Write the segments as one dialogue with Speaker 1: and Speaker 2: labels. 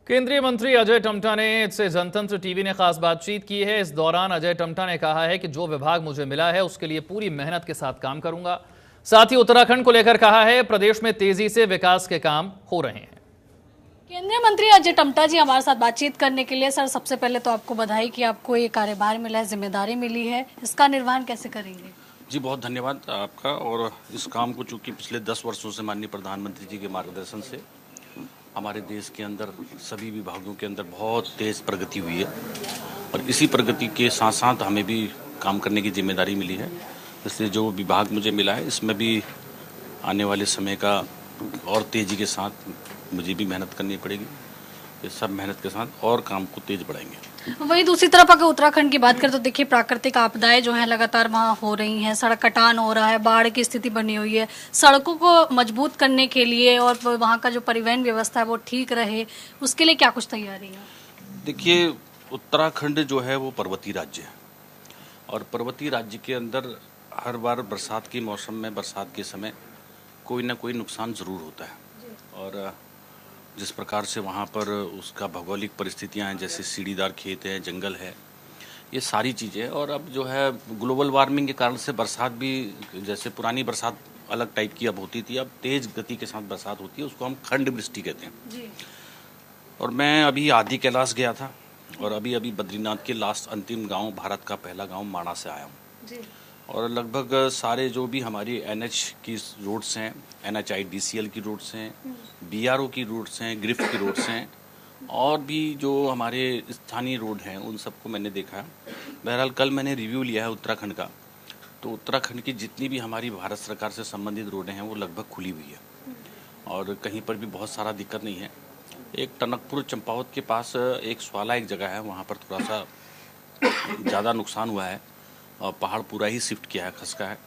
Speaker 1: केंद्रीय मंत्री अजय टम्टा ने से जनतंत्र टीवी ने खास बातचीत की है। इस दौरान अजय टम्टा ने कहा है कि जो विभाग मुझे मिला है उसके लिए पूरी मेहनत के साथ काम करूंगा। साथ ही उत्तराखंड को लेकर कहा है प्रदेश में तेजी से विकास के काम हो रहे हैं।
Speaker 2: केंद्रीय मंत्री अजय टम्टा जी हमारे साथ बातचीत करने के लिए। सर, सबसे पहले तो आपको बधाई कि आपको ये कार्यभार मिला है, जिम्मेदारी मिली है, इसका निर्वहन कैसे करेंगे?
Speaker 3: जी, बहुत धन्यवाद आपका। और इस काम को चूंकि पिछले 10 वर्षों से माननीय प्रधानमंत्री जी के मार्गदर्शन से हमारे देश के अंदर सभी विभागों के अंदर बहुत तेज़ प्रगति हुई है और इसी प्रगति के साथ साथ हमें भी काम करने की जिम्मेदारी मिली है। इसलिए जो विभाग मुझे मिला है इसमें भी आने वाले समय का और तेज़ी के साथ मुझे भी मेहनत करनी पड़ेगी। ये सब मेहनत के साथ और काम को तेज बढ़ाएंगे।
Speaker 2: वही दूसरी तरफ अगर उत्तराखंड की बात करें तो देखिए, प्राकृतिक आपदाएं जो हैं लगातार वहाँ हो रही हैं, सड़क कटान हो रहा है, बाढ़ की स्थिति बनी हुई है। सड़कों को मजबूत करने के लिए और वहाँ का जो परिवहन व्यवस्था है वो ठीक रहे, उसके लिए क्या कुछ तैयारी है?
Speaker 3: देखिए, उत्तराखंड जो है वो पर्वतीय राज्य है और पर्वतीय राज्य के अंदर हर बार बरसात के मौसम में, बरसात के समय कोई ना कोई नुकसान ज़रूर होता है। और जिस प्रकार से वहाँ पर उसका भौगोलिक परिस्थितियाँ हैं, जैसे सीढ़ीदार खेत है, जंगल है, ये सारी चीज़ें। और अब जो है ग्लोबल वार्मिंग के कारण से बरसात भी, जैसे पुरानी बरसात अलग टाइप की अब होती थी, अब तेज़ गति के साथ बरसात होती है, उसको हम खंड वृष्टि कहते हैं
Speaker 2: जी।
Speaker 3: और मैं अभी आदि कैलाश गया था और अभी बद्रीनाथ के लास्ट अंतिम गांव, भारत का पहला गांव माणा से आया हूँ। और लगभग सारे जो भी हमारी NH की रोड्स हैं, NHIDCL की रोड्स हैं, BRO की रोड्स हैं, ग्रिफ की रोड्स हैं और भी जो हमारे स्थानीय रोड हैं उन सबको मैंने देखा है। बहरहाल कल मैंने रिव्यू लिया है उत्तराखंड का, तो उत्तराखंड की जितनी भी हमारी भारत सरकार से संबंधित रोडें हैं वो लगभग खुली हुई है और कहीं पर भी बहुत सारा दिक्कत नहीं है। एक टनकपुर चंपावत के पास एक स्वाला एक जगह है, वहाँ पर थोड़ा सा ज़्यादा नुकसान हुआ है और पहाड़ पूरा ही शिफ्ट किया है, खसका है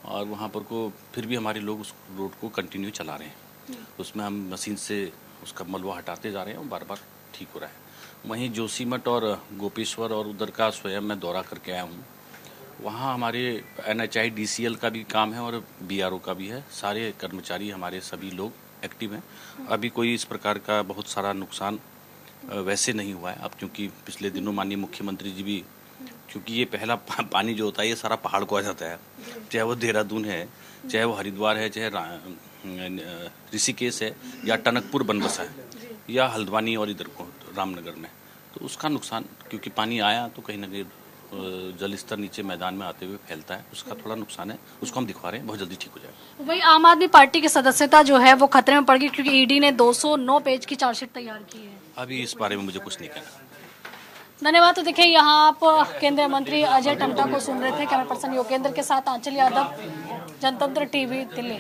Speaker 3: और वहाँ पर को फिर भी हमारे लोग उस रोड को कंटिन्यू चला रहे हैं। उसमें हम मशीन से उसका मलबा हटाते जा रहे हैं और बार बार ठीक हो रहा है। वहीं जोशीमठ और गोपेश्वर और उधर का स्वयं मैं दौरा करके आया हूँ। वहाँ हमारे NHIDCL का भी काम है और BRO का भी है। सारे कर्मचारी हमारे सभी लोग एक्टिव हैं। अभी कोई इस प्रकार का बहुत सारा नुकसान वैसे नहीं हुआ है। अब क्योंकि पिछले दिनों माननीय मुख्यमंत्री जी भी, क्योंकि ये पहला पानी जो होता है ये सारा पहाड़ को आ जाता है, चाहे वो देहरादून है, चाहे वो हरिद्वार है, चाहे ऋषिकेश है या टनकपुर बनबसा है या हल्द्वानी और इधर को रामनगर में, तो उसका नुकसान क्योंकि पानी आया तो कहीं ना कहीं जल स्तर नीचे मैदान में आते हुए फैलता है, उसका थोड़ा नुकसान है, उसको हम दिखवा रहे हैं, बहुत जल्दी ठीक हो जाएगा।
Speaker 2: वही आम आदमी पार्टी की सदस्यता जो है वो खतरे में पड़ गई क्योंकि ED ने 209 पेज की चार्जशीट तैयार की है।
Speaker 3: अभी इस बारे में मुझे कुछ नहीं कहना।
Speaker 2: धन्यवाद। तो देखिए, यहाँ आप केंद्रीय मंत्री अजय टम्टा को सुन रहे थे। कैमरा पर्सन योगेंद्र के साथ आंचल यादव, जनतंत्र टीवी, दिल्ली।